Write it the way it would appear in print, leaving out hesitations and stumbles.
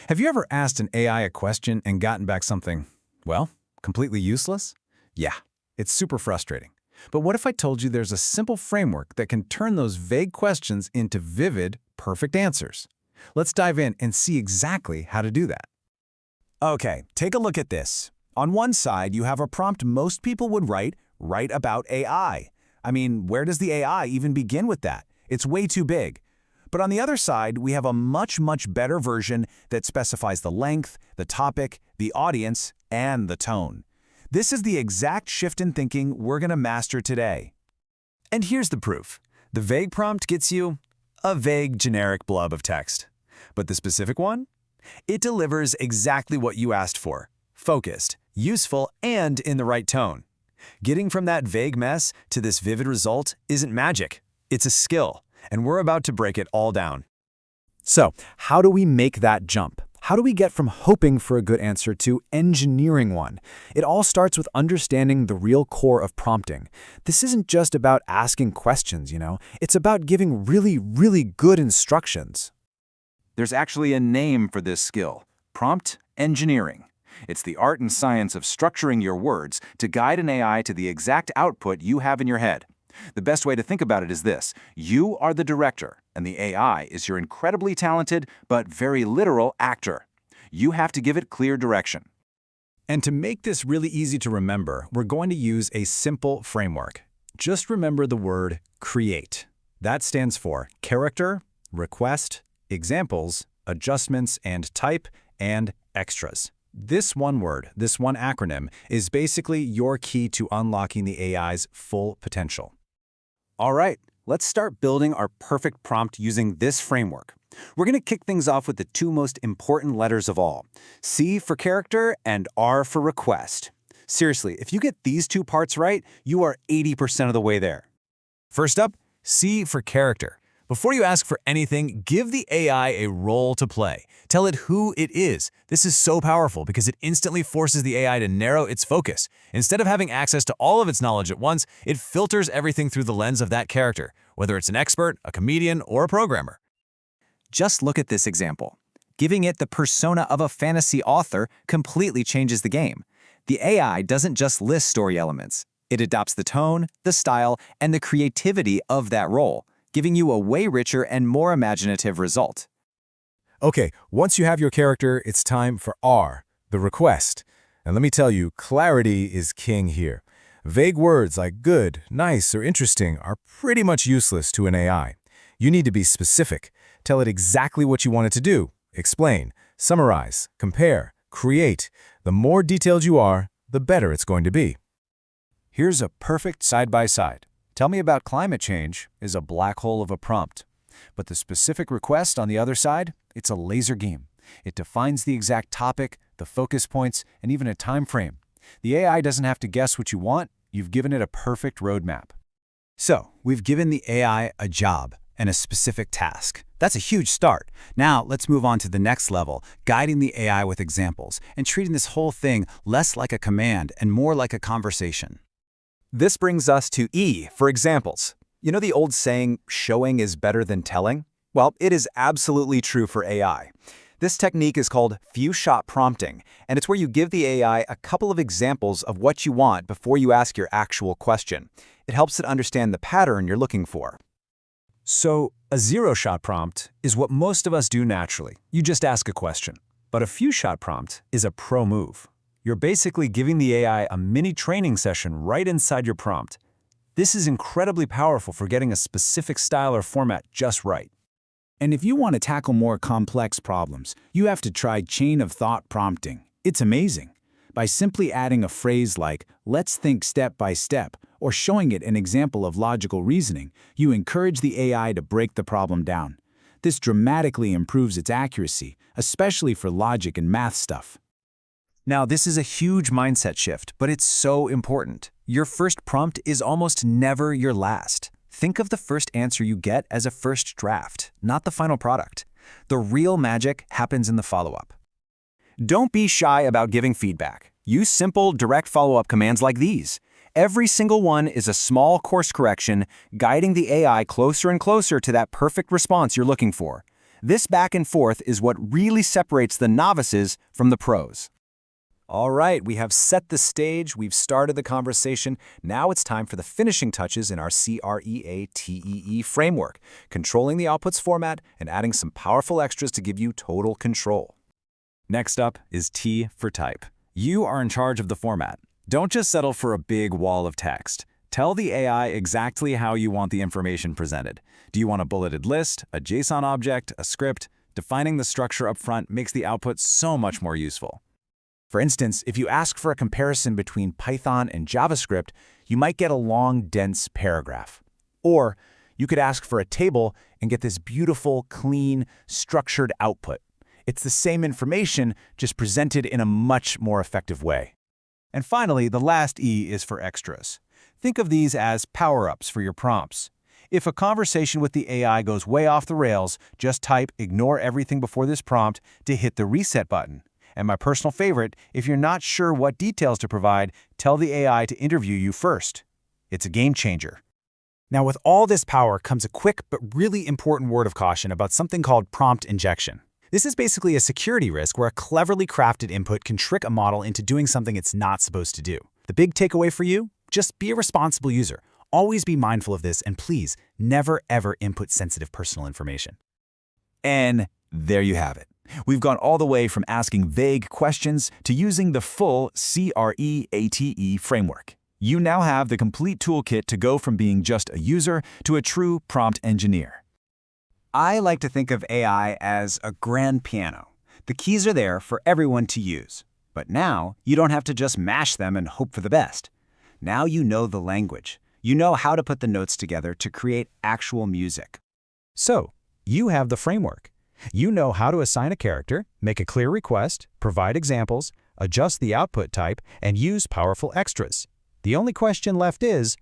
Have you ever asked an AI a question and gotten back something, well, completely useless? Yeah, it's super frustrating. But what if I told you there's a simple framework that can turn those vague questions into vivid, perfect answers? Let's dive in and see exactly how to do that. Okay, take a look at this. On one side, you have a prompt most people would write about AI. I mean, where does the AI even begin with that? It's way too big. But on the other side, we have a much better version that specifies the length, the topic, the audience, and the tone. This is the exact shift in thinking we're going to master today. And here's the proof. The vague prompt gets you a vague, generic blob of text. But the specific one? It delivers exactly what you asked for. Focused, useful, and in the right tone. Getting from that vague mess to this vivid result isn't magic. It's a skill, and we're about to break it all down. So, how do we make that jump? How do we get from hoping for a good answer to engineering one? It all starts with understanding the real core of prompting. This isn't just about asking questions, It's about giving really good instructions. There's actually a name for this skill: prompt engineering. It's the art and science of structuring your words to guide an AI to the exact output you have in your head. The best way to think about it is this: you are the director, and the AI is your incredibly talented but very literal actor. You have to give it clear direction. And to make this really easy to remember, we're going to use a simple framework. Just remember the word create. That stands for character, request, examples, adjustments and type, and extras. This one word, this one acronym, is basically your key to unlocking the AI's full potential. All right, let's start building our perfect prompt using this framework. We're going to kick things off with the two most important letters of all: C for character and R for request. Seriously, if you get these two parts right, you are 80% of the way there. First up, C for character. Before you ask for anything, give the AI a role to play. Tell it who it is. This is so powerful because it instantly forces the AI to narrow its focus. Instead of having access to all of its knowledge at once, it filters everything through the lens of that character, whether it's an expert, a comedian, or a programmer. Just look at this example. Giving it the persona of a fantasy author completely changes the game. The AI doesn't just list story elements. It adopts the tone, the style, and the creativity of that role, giving you a way richer and more imaginative result. Okay, once you have your character, it's time for R, the request. And let me tell you, clarity is king here. Vague words like good, nice, or interesting are pretty much useless to an AI. You need to be specific. Tell it exactly what you want it to do. Explain, summarize, compare, create. The more detailed you are, the better it's going to be. Here's a perfect side-by-side. Tell me about climate change is a black hole of a prompt. But the specific request on the other side, it's a laser game. It defines the exact topic, the focus points, and even a time frame. The AI doesn't have to guess what you want. You've given it a perfect roadmap. So, we've given the AI a job and a specific task. That's a huge start. Now, let's move on to the next level, guiding the AI with examples and treating this whole thing less like a command and more like a conversation. This brings us to E for examples. You know the old saying, showing is better than telling? Well, it is absolutely true for AI. This technique is called few-shot prompting, and it's where you give the AI a couple of examples of what you want before you ask your actual question. It helps it understand the pattern you're looking for. So, a zero-shot prompt is what most of us do naturally. You just ask a question. But a few-shot prompt is a pro move. You're basically giving the AI a mini training session right inside your prompt. This is incredibly powerful for getting a specific style or format just right. And if you want to tackle more complex problems, you have to try chain of thought prompting. It's amazing. By simply adding a phrase like, "Let's think step by step," or showing it an example of logical reasoning, you encourage the AI to break the problem down. This dramatically improves its accuracy, especially for logic and math stuff. Now, this is a huge mindset shift, but it's so important. Your first prompt is almost never your last. Think of the first answer you get as a first draft, not the final product. The real magic happens in the follow-up. Don't be shy about giving feedback. Use simple, direct follow-up commands like these. Every single one is a small course correction, guiding the AI closer and closer to that perfect response you're looking for. This back and forth is what really separates the novices from the pros. All right, we have set the stage, we've started the conversation. Now it's time for the finishing touches in our CREATEE framework, controlling the output's format and adding some powerful extras to give you total control. Next up is T for type. You are in charge of the format. Don't just settle for a big wall of text. Tell the AI exactly how you want the information presented. Do you want a bulleted list, a JSON object, a script? Defining the structure up front makes the output so much more useful. For instance, if you ask for a comparison between Python and JavaScript, you might get a long, dense paragraph. Or you could ask for a table and get this beautiful, clean, structured output. It's the same information, just presented in a much more effective way. And finally, the last E is for extras. Think of these as power-ups for your prompts. If a conversation with the AI goes way off the rails, just type "ignore everything before this prompt" to hit the reset button. And my personal favorite, if you're not sure what details to provide, tell the AI to interview you first. It's a game changer. Now, with all this power comes a quick but really important word of caution about something called prompt injection. This is basically a security risk where a cleverly crafted input can trick a model into doing something it's not supposed to do. The big takeaway for you? Just be a responsible user. Always be mindful of this, and please, never ever input sensitive personal information. And there you have it. We've gone all the way from asking vague questions to using the full CREATE framework. You now have the complete toolkit to go from being just a user to a true prompt engineer. I like to think of AI as a grand piano. The keys are there for everyone to use. But now, you don't have to just mash them and hope for the best. Now you know the language. You know how to put the notes together to create actual music. So, you have the framework. You know how to assign a character, make a clear request, provide examples, adjust the output type, and use powerful extras. The only question left is,